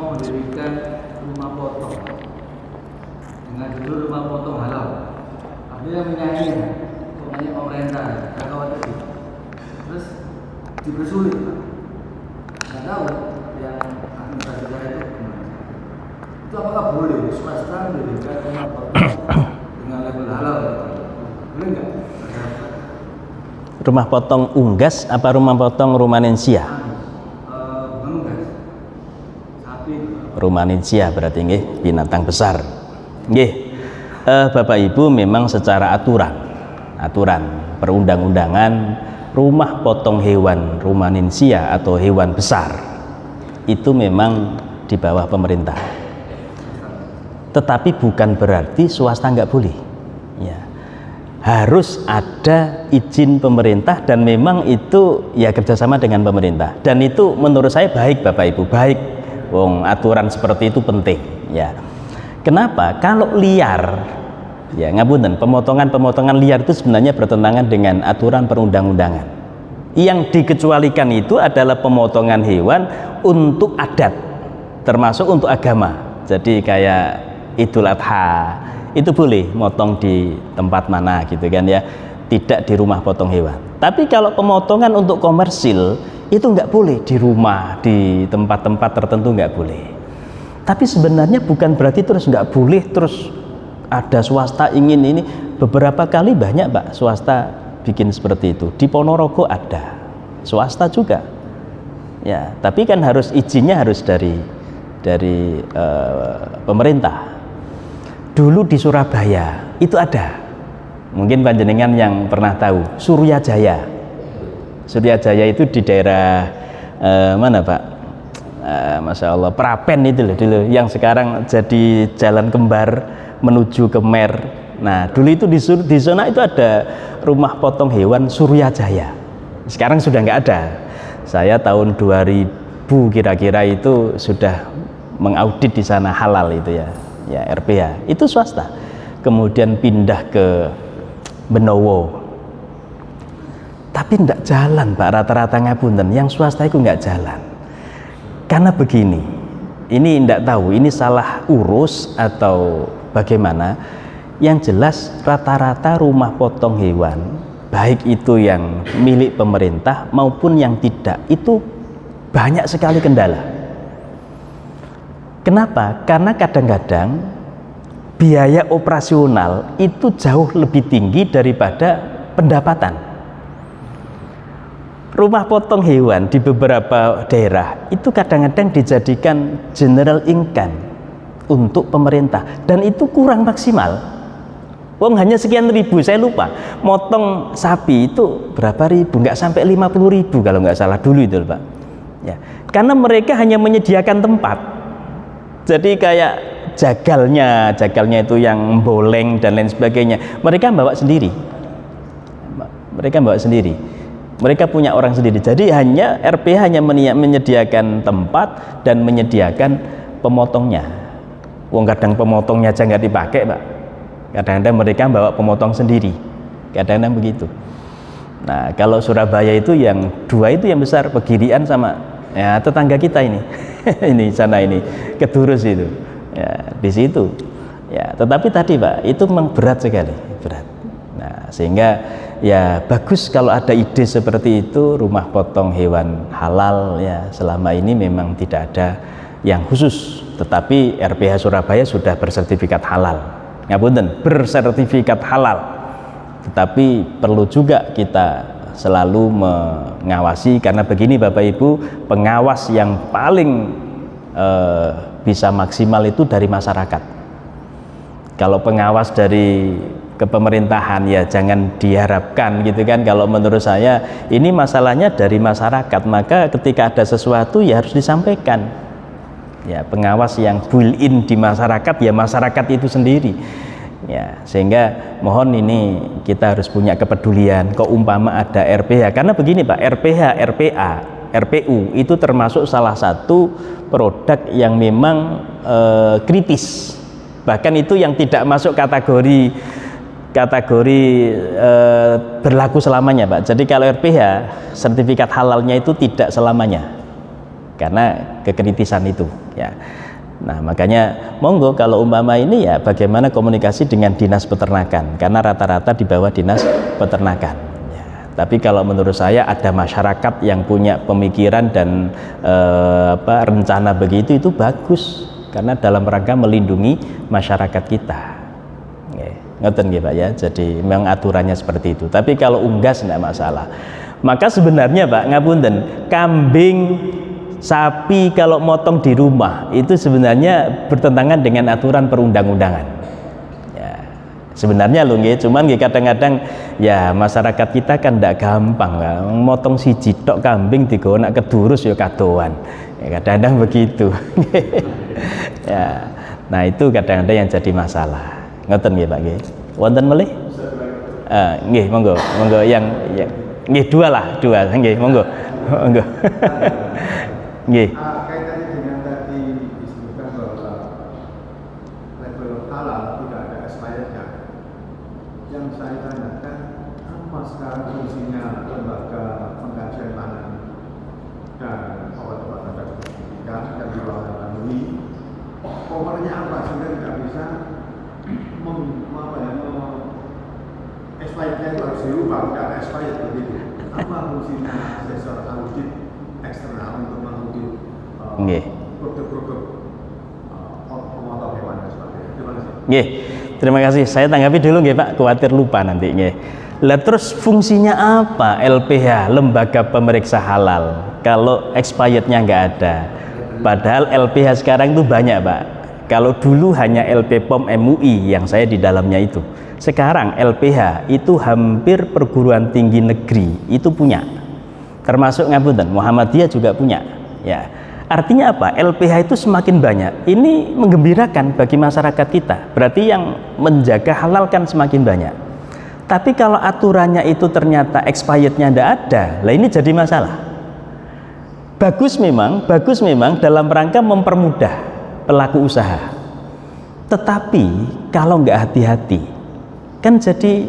mau mendirikan rumah potong dengan judul rumah potong halal. Artinya menyanyi, pokoknya pemerintah, nggak khawatir gitu. Terus dipersulit, Pak. Nggak tahu yang administrasi saya itu gimana. Itu apakah boleh swasta mendirikan rumah potong dengan label halal? Boleh nggak? Rumah potong unggas apa rumah potong rumanensia? Rumanensia berarti nggih, binatang besar. Nggih. Bapak Ibu, memang secara aturan perundang-undangan rumah potong hewan rumanensia atau hewan besar itu memang di bawah pemerintah. Tetapi bukan berarti swasta nggak boleh. Ya. Harus ada izin pemerintah dan memang itu ya kerjasama dengan pemerintah. Dan itu menurut saya baik, Bapak Ibu, baik. Wong aturan seperti itu penting. Ya. Kenapa? Kalau liar, ya ngapunten, pemotongan liar itu sebenarnya bertentangan dengan aturan perundang-undangan. Yang dikecualikan itu adalah pemotongan hewan untuk adat, termasuk untuk agama. Jadi kayak Idul Adha itu boleh motong di tempat mana gitu kan ya, tidak di rumah potong hewan. Tapi kalau pemotongan untuk komersil itu nggak boleh di rumah, di tempat-tempat tertentu nggak boleh. Tapi sebenarnya bukan berarti terus nggak boleh, terus ada swasta ingin ini. Beberapa kali banyak Pak swasta bikin seperti itu. Di Ponorogo ada swasta juga ya, tapi kan harus izinnya harus dari pemerintah. Dulu di Surabaya itu ada, mungkin panjenengan yang pernah tahu, Suryajaya itu di daerah mana Pak? Masya Allah, Prapen itu loh dulu, yang sekarang jadi jalan kembar menuju ke Mer. Nah dulu itu di zona itu ada rumah potong hewan Suryajaya. Sekarang sudah nggak ada. Saya tahun 2000 kira-kira itu sudah mengaudit di sana halal itu ya RPH. Itu swasta. Kemudian pindah ke Benowo. Tapi tidak jalan Pak, rata-rata ngapunten. Yang swasta itu nggak jalan. Karena begini, ini tidak tahu ini salah urus atau bagaimana. Yang jelas rata-rata rumah potong hewan, baik itu yang milik pemerintah maupun yang tidak, itu banyak sekali kendala. Kenapa? Karena kadang-kadang biaya operasional itu jauh lebih tinggi daripada pendapatan. Rumah potong hewan di beberapa daerah itu kadang-kadang dijadikan general income untuk pemerintah dan itu kurang maksimal. Wong hanya sekian ribu, saya lupa. Motong sapi itu berapa ribu? Nggak sampai 50.000 kalau nggak salah dulu itu Pak. Ya, karena mereka hanya menyediakan tempat. Jadi kayak jagalnya itu yang boleng dan lain sebagainya. Mereka bawa sendiri. Mereka punya orang sendiri. Jadi hanya RPH hanya menyediakan tempat dan menyediakan pemotongnya. Wong kadang pemotongnya aja nggak dipakai Pak. Kadang-kadang mereka bawa pemotong sendiri. Kadang-kadang begitu. Nah kalau Surabaya itu yang dua itu yang besar, Pegirian sama ya tetangga kita ini. Ini sana ini Kedurus itu. Ya di situ. Ya tetapi tadi Pak itu memang berat sekali, berat. Nah sehingga ya bagus kalau ada ide seperti itu, rumah potong hewan halal ya. Selama ini memang tidak ada yang khusus, tetapi RPH Surabaya sudah bersertifikat halal. Ngapunten, bersertifikat halal. Tetapi perlu juga kita selalu mengawasi, karena begini Bapak Ibu, pengawas yang paling bisa maksimal itu dari masyarakat. Kalau pengawas dari kepemerintahan ya jangan diharapkan gitu kan. Kalau menurut saya ini masalahnya dari masyarakat, maka ketika ada sesuatu ya harus disampaikan. Ya pengawas yang built-in di masyarakat ya masyarakat itu sendiri. Ya sehingga mohon ini kita harus punya kepedulian. Kok umpama ada RPH, karena begini Pak, RPH, RPA, RPU itu termasuk salah satu produk yang memang kritis. Bahkan itu yang tidak masuk kategori berlaku selamanya Pak. Jadi kalau RPH sertifikat halalnya itu tidak selamanya karena kekritisan itu ya. Nah makanya monggo kalau umpama ini ya bagaimana komunikasi dengan dinas peternakan, karena rata-rata di bawah dinas peternakan ya. Tapi kalau menurut saya ada masyarakat yang punya pemikiran dan rencana begitu, itu bagus karena dalam rangka melindungi masyarakat kita. Ngoten nggih Pak ya. Jadi memang aturannya seperti itu. Tapi kalau unggas tidak masalah. Maka sebenarnya Pak ngapunten, kambing, sapi kalau motong di rumah itu sebenarnya bertentangan dengan aturan perundang-undangan. Ya, sebenarnya loh nggih, cuman nggih kadang-kadang ya masyarakat kita kan tidak gampang kan. Motong siji tok kambing digawa nak kedurus ya kadoan. Ya, kadang-kadang begitu. Ya. Nah, itu kadang-kadang yang jadi masalah. Ngoten nggih Pak nggih. Wonten melih? Nggih, monggo yang nggih dua nggih, monggo. Monggo. Nggih. Kaitannya dengan tadi disebutkan bahwa level halal tidak ada expirednya. Yang saya tanyakan, apa sekarang fungsinya lembaga pengkajian pangan dan obat-obatan dan sertifikat yang dilalui? Powernya apa sehingga tidak bisa expirednya itu harus dirubah, tidak ada expired begitu. Apa fungsinya asesor audit eksternal untuk mengaudit produk-produk pemotong hewan dan sebagainya? Terima kasih. Nggih. Terima kasih. Saya tanggapi dulu nggih Pak, khawatir lupa nanti nggih. Lah terus fungsinya apa LPH, lembaga pemeriksa halal, kalau expirednya nggak ada? Padahal LPH sekarang itu banyak Pak. Kalau dulu hanya LP POM MUI yang saya di dalamnya itu. Sekarang LPH itu hampir perguruan tinggi negeri itu punya. Termasuk ngapunten, Muhammadiyah juga punya. Ya. Artinya apa? LPH itu semakin banyak. Ini menggembirakan bagi masyarakat kita. Berarti yang menjaga halal kan semakin banyak. Tapi kalau aturannya itu ternyata expirednya tidak ada, lah ini jadi masalah. Bagus memang dalam rangka mempermudah pelaku usaha. Tetapi kalau nggak hati-hati, kan jadi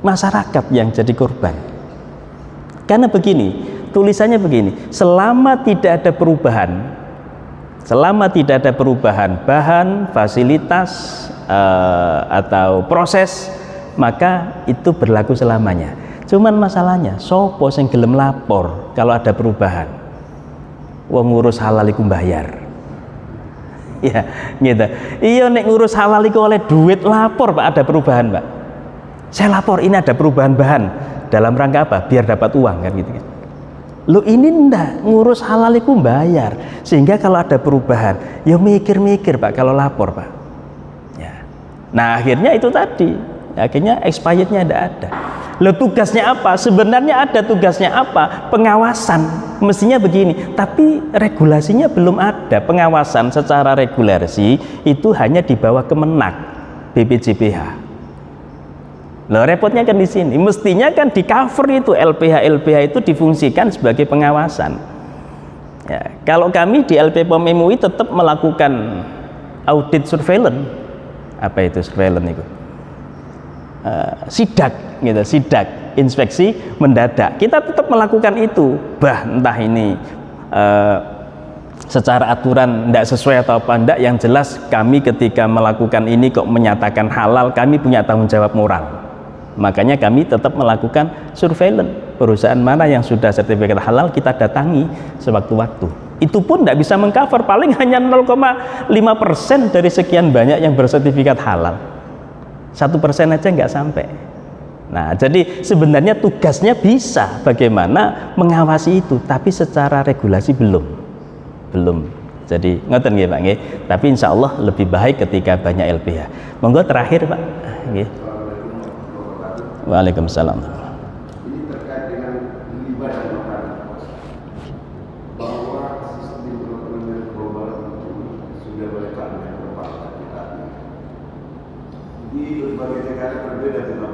masyarakat yang jadi korban. Karena begini, tulisannya begini, selama tidak ada perubahan bahan, fasilitas atau proses, maka itu berlaku selamanya. Cuman masalahnya, sopo sing gelem lapor kalau ada perubahan? Wong ngurus halal iku bayar. Ya, gitu. Iya nek ngurus halal iku oleh duit, lapor Pak ada perubahan, Pak. Saya lapor ini ada perubahan bahan. Dalam rangka apa? Biar dapat uang kan gitu kan. Lo ini ndak, ngurus halal iku bayar. Sehingga kalau ada perubahan, ya mikir-mikir Pak kalau lapor, Pak. Ya. Nah, akhirnya itu tadi. Akhirnya expirednya ada. Lo tugasnya apa? Sebenarnya ada tugasnya apa? Pengawasan. Mestinya begini, tapi regulasinya belum ada. Pengawasan secara regulasi itu hanya di bawah Kemenak, BPJPH. Loh, repotnya kan di sini. Mestinya kan di cover itu LPH itu difungsikan sebagai pengawasan. Ya, kalau kami di LP POM MUI tetap melakukan audit surveillance. Apa itu surveillance itu? Sidak gitu, sidak, inspeksi mendadak. Kita tetap melakukan itu. Entah ini secara aturan tidak sesuai atau apa enggak, yang jelas kami ketika melakukan ini kok menyatakan halal, kami punya tanggung jawab moral. Makanya kami tetap melakukan surveillance. Perusahaan mana yang sudah sertifikat halal kita datangi sewaktu-waktu. Itu pun tidak bisa mengcover, paling hanya 0,5% dari sekian banyak yang bersertifikat halal. 1% aja nggak sampai. Nah, jadi sebenarnya tugasnya bisa bagaimana mengawasi itu, tapi secara regulasi belum. Jadi ngoten nggih Pak nggih. Tapi insya Allah lebih baik ketika banyak LPH. Monggo terakhir Pak. Nggih. Waalaikumsalam. Ini terkait dengan riba dan makanan bahwa sistem perekonomian global itu sudah melekat dengan beberapa kita. Di berbagai negara berbeda dengan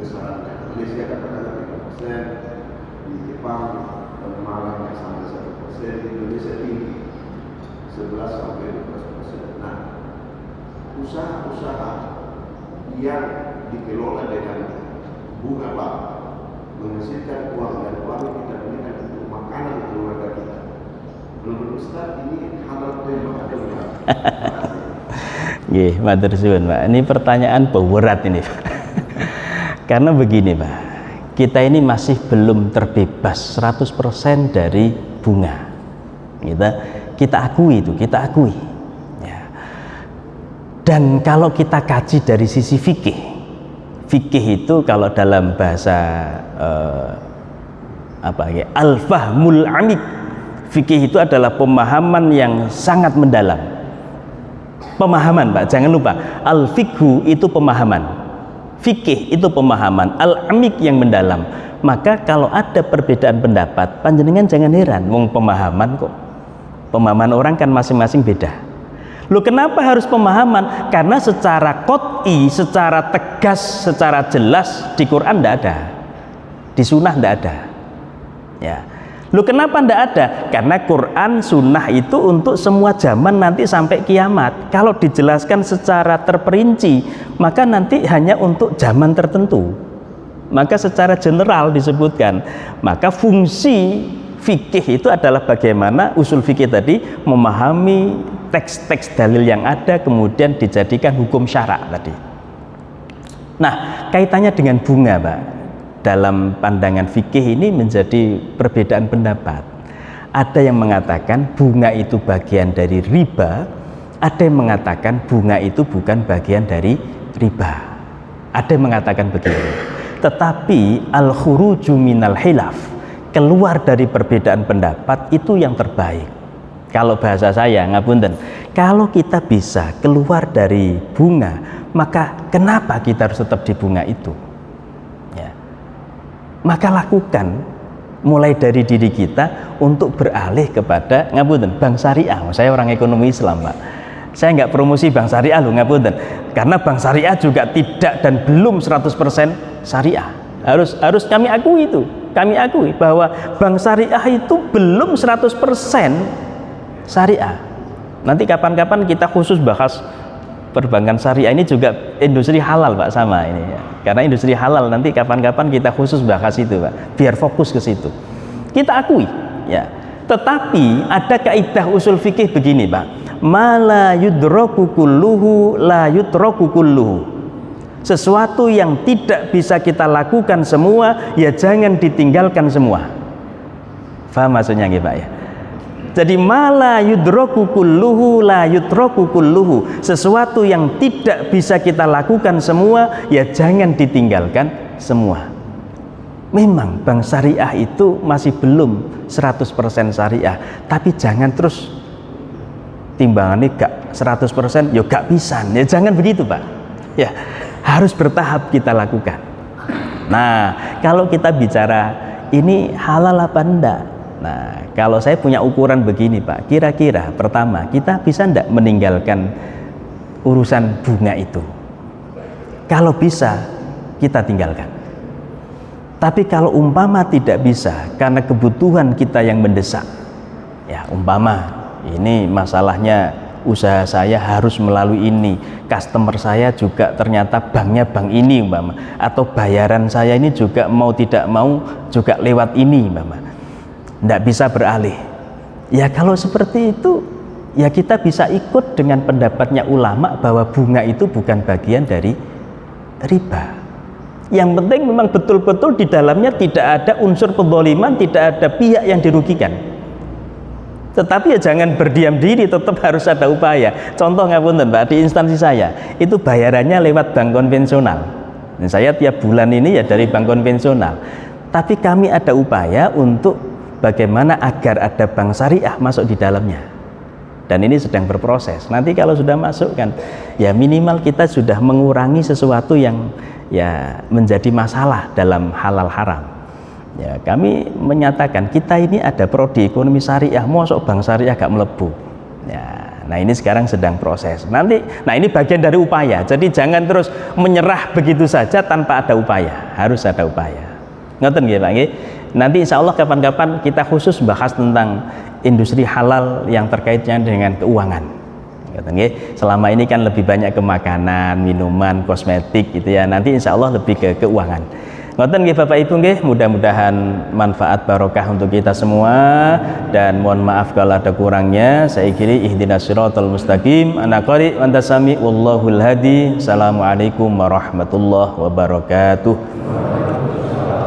besarannya. Malaysia katakanlah 3%, di Jepang malah yang sampai 1%, di Indonesia tinggi 11 sampai 12%. Nah, usaha-usaha yang dikelola dengan bunga bank menghasilkan uang, dan uang kita berikan untuk makanan keluarga kita, Nggih, matur suwun, Pak. Ini pertanyaan berat ini, Pak. Karena begini, Pak. Kita ini masih belum terbebas 100% dari bunga. Kita akui itu, kita akui. Ya. Dan kalau kita kaji dari sisi fikih, fikih itu kalau dalam bahasa al-fahmul amik, fikih itu adalah pemahaman yang sangat mendalam. Pemahaman, Pak, jangan lupa, al-fikhu itu pemahaman, fikih itu pemahaman, al-amik yang mendalam. Maka kalau ada perbedaan pendapat, panjenengan jangan heran, wong pemahaman kok, pemahaman orang kan masing-masing beda. Loh, kenapa harus pemahaman? Karena secara qot'i, secara tegas, secara jelas di Quran tidak ada, di sunnah tidak ada. Ya. Loh, kenapa tidak ada? Karena Quran, sunnah itu untuk semua zaman nanti sampai kiamat. Kalau dijelaskan secara terperinci, maka nanti hanya untuk zaman tertentu. Maka secara general disebutkan. Maka fungsi fikih itu adalah bagaimana usul fikih tadi memahami teks-teks dalil yang ada, kemudian dijadikan hukum syarak tadi. Nah, kaitannya dengan bunga, Pak, dalam pandangan fikih ini menjadi perbedaan pendapat. Ada yang mengatakan bunga itu bagian dari riba, ada yang mengatakan bunga itu bukan bagian dari riba. Ada yang mengatakan begini. Tetapi al-khuruju minal khilaf, keluar dari perbedaan pendapat, itu yang terbaik. Kalau bahasa saya, ngapunten, kalau kita bisa keluar dari bunga, maka kenapa kita harus tetap di bunga itu? Maka lakukan mulai dari diri kita untuk beralih kepada, ngapunten, bank syariah. Saya orang ekonomi Islam, Pak. Saya nggak promosi bank syariah loh, ngapunten. Karena bank syariah juga tidak dan belum 100% syariah. Harus kami akui itu. Kami akui bahwa bank syariah itu belum 100% syariah. Nanti kapan-kapan kita khusus bahas perbankan syariah ini, juga industri halal, Pak, sama ini ya. Karena industri halal nanti kapan-kapan kita khusus bahas itu, Pak, biar fokus ke situ. Kita akui ya. Tetapi ada kaidah usul fikih begini, Pak. Mala yudraku kulluhu la yutraku kulluhu. Sesuatu yang tidak bisa kita lakukan semua, ya jangan ditinggalkan semua. Faham maksudnya nggih, Pak ya? Jadi mala yudraku kulluhu la yutraku kulluhu. Sesuatu yang tidak bisa kita lakukan semua, ya jangan ditinggalkan semua. Memang bank syariah itu masih belum 100% syariah, tapi jangan terus timbangannya gak 100%, ya gak bisa. Ya jangan begitu, Pak. Ya, harus bertahap kita lakukan. Nah, kalau kita bicara ini halal apa enggak? Nah, kalau saya punya ukuran begini, Pak, kira-kira pertama, kita bisa enggak meninggalkan urusan bunga itu? Kalau bisa, kita tinggalkan. Tapi kalau umpama tidak bisa, karena kebutuhan kita yang mendesak, ya umpama ini masalahnya usaha saya harus melalui ini, customer saya juga ternyata banknya bank ini umpama, atau bayaran saya ini juga mau tidak mau juga lewat ini umpama, tidak bisa beralih. Ya kalau seperti itu, ya kita bisa ikut dengan pendapatnya ulama bahwa bunga itu bukan bagian dari riba. Yang penting memang betul-betul di dalamnya tidak ada unsur penzaliman, tidak ada pihak yang dirugikan. Tetapi ya jangan berdiam diri, tetap harus ada upaya. Contoh ngapunten, Pak, di instansi saya itu bayarannya lewat bank konvensional. Dan saya tiap bulan ini ya dari bank konvensional. Tapi kami ada upaya untuk bagaimana agar ada bank syariah masuk di dalamnya. Dan ini sedang berproses. Nanti kalau sudah masuk kan, ya minimal kita sudah mengurangi sesuatu yang ya menjadi masalah dalam halal haram. Ya, kami menyatakan kita ini ada prodi ekonomi syariah, mosok bank syariah gak melebu. Ya, nah ini sekarang sedang proses. Nanti, nah ini bagian dari upaya. Jadi jangan terus menyerah begitu saja tanpa ada upaya. Harus ada upaya. Ngoten nggih, Pak nggih. Nanti insya Allah kapan-kapan kita khusus bahas tentang industri halal yang terkaitnya dengan keuangan. Selama ini kan lebih banyak ke makanan, minuman, kosmetik gitu ya. Nanti insya Allah lebih ke keuangan. Ngoten nggih Bapak Ibu nggih, mudah-mudahan manfaat barokah untuk kita semua, dan mohon maaf kalau ada kurangnya. Saya kiri ihdinas siratal mustaqim, ana qari wa anta sami, wallahul hadi. Assalamualaikum warahmatullahi wabarakatuh.